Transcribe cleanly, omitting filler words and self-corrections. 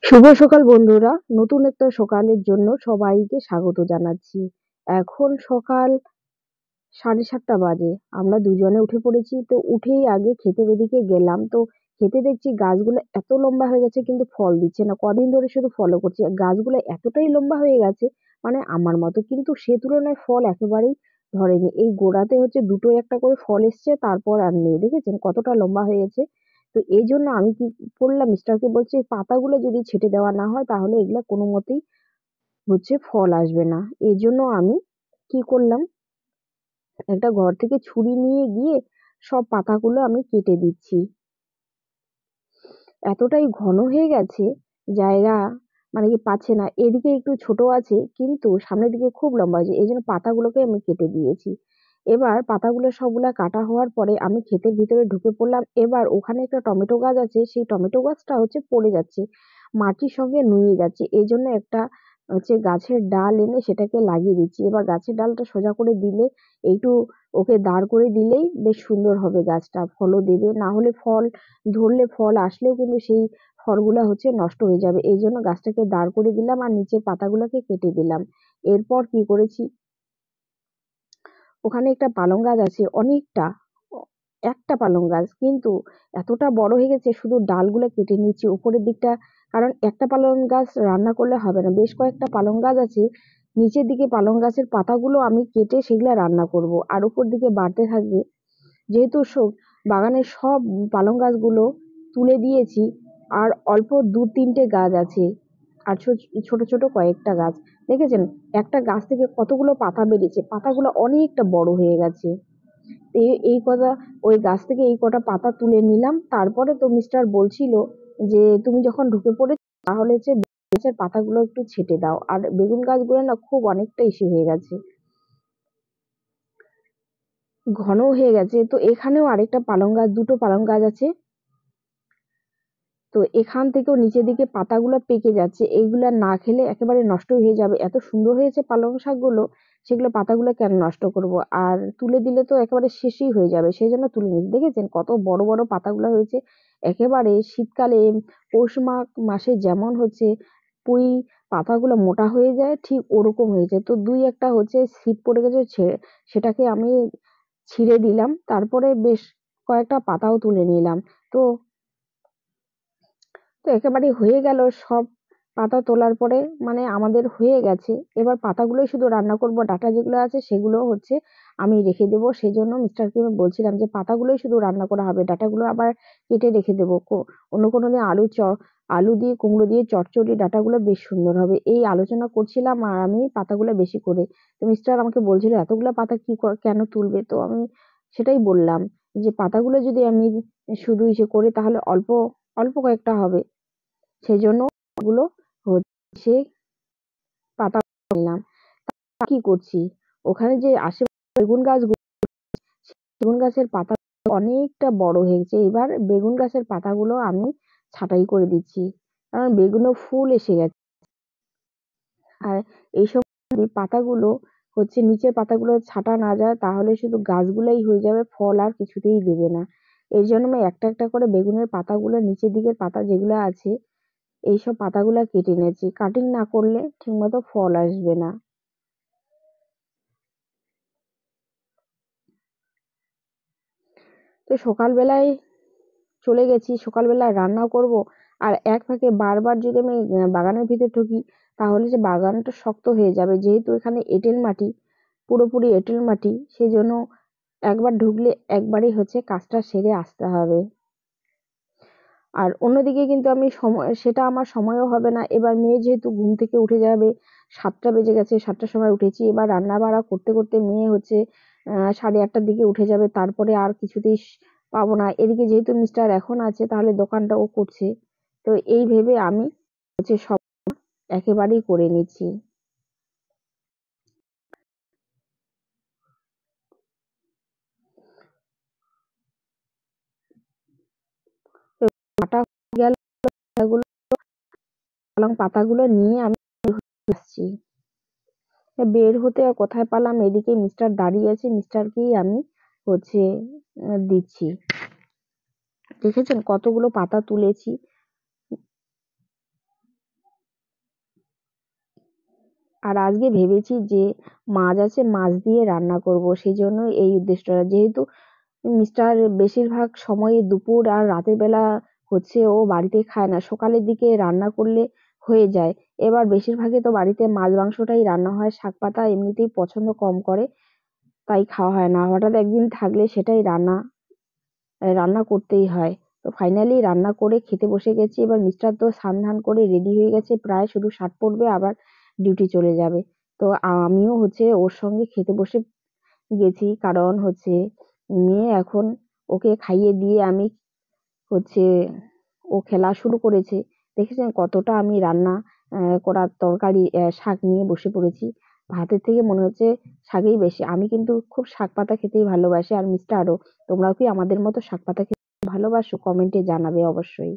শুভ সকাল বন্ধুরা, নতুন একটা সকালের জন্য সবাইকে স্বাগত জানাচ্ছি। এখন সকাল 7:30 বাজে। আমরা দুজনে উঠে পড়েছি। তো উঠেই আগে ক্ষেতের ওদিকে গেলাম। তো ক্ষেতে দেখছি গাছগুলো এত লম্বা হয়ে গেছে কিন্তু ফল দিচ্ছে না। কদিন ধরে শুধু ফলও করছে। গাছগুলো এতটাই লম্বা হয়ে গেছে মানে আমার মতো, কিন্তু সে তুলনায় ফল একেবারেই ধরেনি। এই গোড়াতে হচ্ছে ২ একটা করে ফল এসছে, তারপর আর নেই। দেখেছেন কতটা লম্বা হয়ে গেছে? তো এইজন্য আমি কি করলাম, মিস্টারকে বলছি এই পাতাগুলো যদি ছেঁটে দেওয়া না হয় তাহলে এগুলা কোনোমতেই হচ্ছে ফল আসবে না। এজন্য আমি কি করলাম, একটা ঘর থেকে ছুরি নিয়ে গিয়ে সব পাতাগুলো আমি কেটে দিচ্ছি। এতটাই ঘন হয়ে গেছে জায়গা, মানে কি পাচ্ছে না। এদিকে একটু ছোট আছে কিন্তু সামনের দিকে খুব লম্বা হয়েছে। এইজন্য পাতাগুলোকে আমি কেটে দিয়েছি। এবার পাতাগুলো সবগুলা কাটা হওয়ার পরে আমি ক্ষেতের ভিতরে ঢুকে পড়লাম। এবার ওখানে একটা টমেটো গাছ আছে, সেই টমেটো গাছটা হচ্ছে পড়ে যাচ্ছে। মাটির সঙ্গে নুয়ে যাচ্ছে। এজন্য একটা হচ্ছে গাছের ডাল এনে সেটাকে লাগিয়ে দিচ্ছি। এবার গাছের ডালটা সোজা করে দিলে, একটু ওকে দাঁড় করে দিলেই বেশ সুন্দর হবে গাছটা, ফলও দেবে। না হলে ফল ধরলে, ফল আসলেও কিন্তু সেই ফলগুলা হচ্ছে নষ্ট হয়ে যাবে। এইজন্য গাছটাকে দাঁড় করে দিলাম আর নিচের পাতাগুলোকে কেটে দিলাম। এরপর কি করেছি, ওখানে একটা পালং গাছ আছে অনেকটা, অ একটা পালং গাছ কিন্তু এতটা বড় হয়ে গেছে, শুধু ডালগুলা কেটে নিচ্ছি উপরের দিকটা। কারণ একটা পালং গাছ রান্না করলে হবে না। বেশ কয়েকটা পালং গাছ আছে। নিচের দিকে পালং গাছের পাতাগুলো আমি কেটে সেগুলা রান্না করব। আর উপর দিকে বাড়তে থাকবে। যেহেতু বাগানের সব পালং গাছগুলো তুলে দিয়েছি, আর অল্প ২-৩টে গাছ আছে। আর ছোট, ছোট কয়েকটা গাছ। দেখেছেন একটা গাছ থেকে কতগুলো পাতা বেরিয়েছে। পাতাগুলো অনেকটা বড় হয়ে গেছে। এই কটা, ওই গাছ থেকে এই কটা পাতা তুলে নিলাম। তারপরে তো মিস্টার বলছিল যে, "তুমি যখন ঢুকে পড়েছ তাহলে হচ্ছে গাছের পাতাগুলো একটু ছেঁটে দাও।" আর বেগুন গাছগুলো না খুব অনেকটা ইসে হয়ে গেছে। ঘন হয়ে গেছে। তো এখানেও আরেকটা পালং গাছ, ২ টো পালং গাছ আছে। তো এখান থেকেও নিচের দিকে পাতাগুলো পেকে যাচ্ছে। এইগুলা না খেলে একেবারে নষ্ট হয়ে যাবে। এত সুন্দর হয়েছে পালং শাকগুলো, সেগুলো পাতাগুলো কেন নষ্ট করব? আর তুলে দিলে তো একেবারে শেষই হয়ে যাবে। সেজন্য তুলে নিচ্ছি। দেখেছেন কত বড়, বড় পাতাগুলো হয়েছে? একেবারে শীতকালে পৌষ মাসে যেমন হচ্ছে পুঁই পাতাগুলো মোটা হয়ে যায়, ঠিক ওরকম হয়েছে। তো ২-১টা হচ্ছে শীট পড়ে গেছে, সেটাকে আমি ছিঁড়ে দিলাম। তারপরে বেশ কয়েকটা পাতাও তুলে নিলাম। তো তো একেবারেই হয়ে গেল সব। পাতা তোলার পরে মানে আমাদের হয়ে গেছে। এবার পাতাগুলোই শুধু রান্না করব। ডাঁটা যেগুলো আছে সেগুলো হচ্ছে আমি রেখে দেবো। সেজন্য মিস্টারকে আমি বলছিলাম যে পাতাগুলোই শুধু রান্না করা হবে। ডাঁটাগুলো আবার কেটে রেখে দেবো। অন্য কোনো দিন আলু দিয়ে কুমড়ো দিয়ে চচ্চড়ি ডাঁটাগুলো বেশ সুন্দর হবে। এই আলোচনা করছিলাম আর আমি পাতাগুলো বেশি করে। তো মিস্টার আমাকে বলছিল, "এতগুলা পাতা কেন তুলবে?" তো আমি সেটাই বললাম যে পাতাগুলো যদি আমি শুধু ইসে করি তাহলে অল্প, অল্প কয়েকটা হবে। সেজন্য ওগুলো হচ্ছে পাতা নিলাম। কি করছি, ওখানে যে আশেপাশে বেগুন গাছের পাতা অনেকটা বড় হয়েছে। এবার বেগুন গাছের পাতাগুলো আমি ছাঁটাই করে দিচ্ছি। কারণ বেগুনে ফুল এসে গেছে। আর এইসব যদি পাতাগুলো হচ্ছে নিচের পাতাগুলো ছাঁটা না যায় তাহলে শুধু গাছগুলাই হয়ে যাবে, ফল আর কিছুতেই দেবে না। এই জন্য আমি একটা, একটা করে বেগুনের পাতাগুলো, নিচের দিকের পাতা যেগুলো আছে এইসব পাতাগুলা কেটে নিয়েছি। কাটিং না করলে ঠিকমতো ফল আসবে না। তো সকালবেলায় চলে গেছি, সকালবেলায় রান্না করব। আর এক ফাঁকে বারবার যদি আমি বাগানের ভিতর ঢুকি তাহলে যে বাগানটা শক্ত হয়ে যাবে। যেহেতু এখানে এঁটেল মাটি, পুরোপুরি এঁটেল মাটি, সেজন্য একবার ঢুকলে একবারেই হচ্ছে কাজটা সেরে আসতে হবে। আর অন্যদিকে কিন্তু আমি সেটা আমার সময়ও হবে না। এবার মেয়ে যেহেতু ঘুম থেকে উঠে যাবে, 7টা বেজে গেছে, 7টার সময় উঠেছি। এবার রান্না-বাড়া করতে, করতে মেয়ে হচ্ছে 8:30টার দিকে উঠে যাবে। তারপরে আর কিছুতেই পাবো না। এদিকে যেহেতু মিস্টার এখন আছে তাহলে দোকানটা ও করছে। তো এই ভেবে আমি হচ্ছে সব একেবারেই করে নিচ্ছি। তো কাটা হয়ে গেল পাতাগুলো, পালং পাতাগুলো নিয়ে আমি আসছি। বের হতে আর কোথায় পারলাম, এদিকে মিস্টার দাঁড়িয়ে আছে, মিস্টারকেই আমি হচ্ছে দিচ্ছি। দেখেছেন কতগুলো পাতা তুলেছি। আর আজকে ভেবেছি যে মাছ আছে, মাছ দিয়ে রান্না করব, সেই জন্য এই উদ্দেশ্যটা। যেহেতু মিস্টার বেশিরভাগ সময় দুপুর আর রাতের বেলা হচ্ছে ও বাড়িতে খায় না, সকালের দিকে রান্না করলে হয়ে যায়। এবার বেশিরভাগই তো বাড়িতে মাছ মাংসটাই রান্না হয়, শাক পাতা এমনিতেই পছন্দ কম করে, তাই খাওয়া হয় না। হঠাৎ একদিন থাকলে সেটাই রান্না করতেই হয়। তো ফাইনালি রান্না করে খেতে বসে গেছি। এবার মিস্টার তো স্নান ধান করে রেডি হয়ে গেছে, প্রায় শুধু শার্ট পরবে আবার ডিউটি চলে যাবে। তো আমিও হচ্ছে ওর সঙ্গে খেতে বসে গেছি, কারণ হচ্ছে মেয়ে এখন, ওকে খাইয়ে দিয়ে আমি হচ্ছে, ও খেলা শুরু করেছে। দেখেছেন কতটা আমি রান্না করার তরকারি, শাক নিয়ে বসে পড়েছি। ভাতের থেকে মনে হচ্ছে শাকেই বেশি। আমি কিন্তু খুব শাক পাতা খেতেই ভালোবাসি, আর মিস্টারও। তোমরাও কি আমাদের মতো শাক পাতা খেতে ভালোবাসো? কমেন্টে জানাবে অবশ্যই।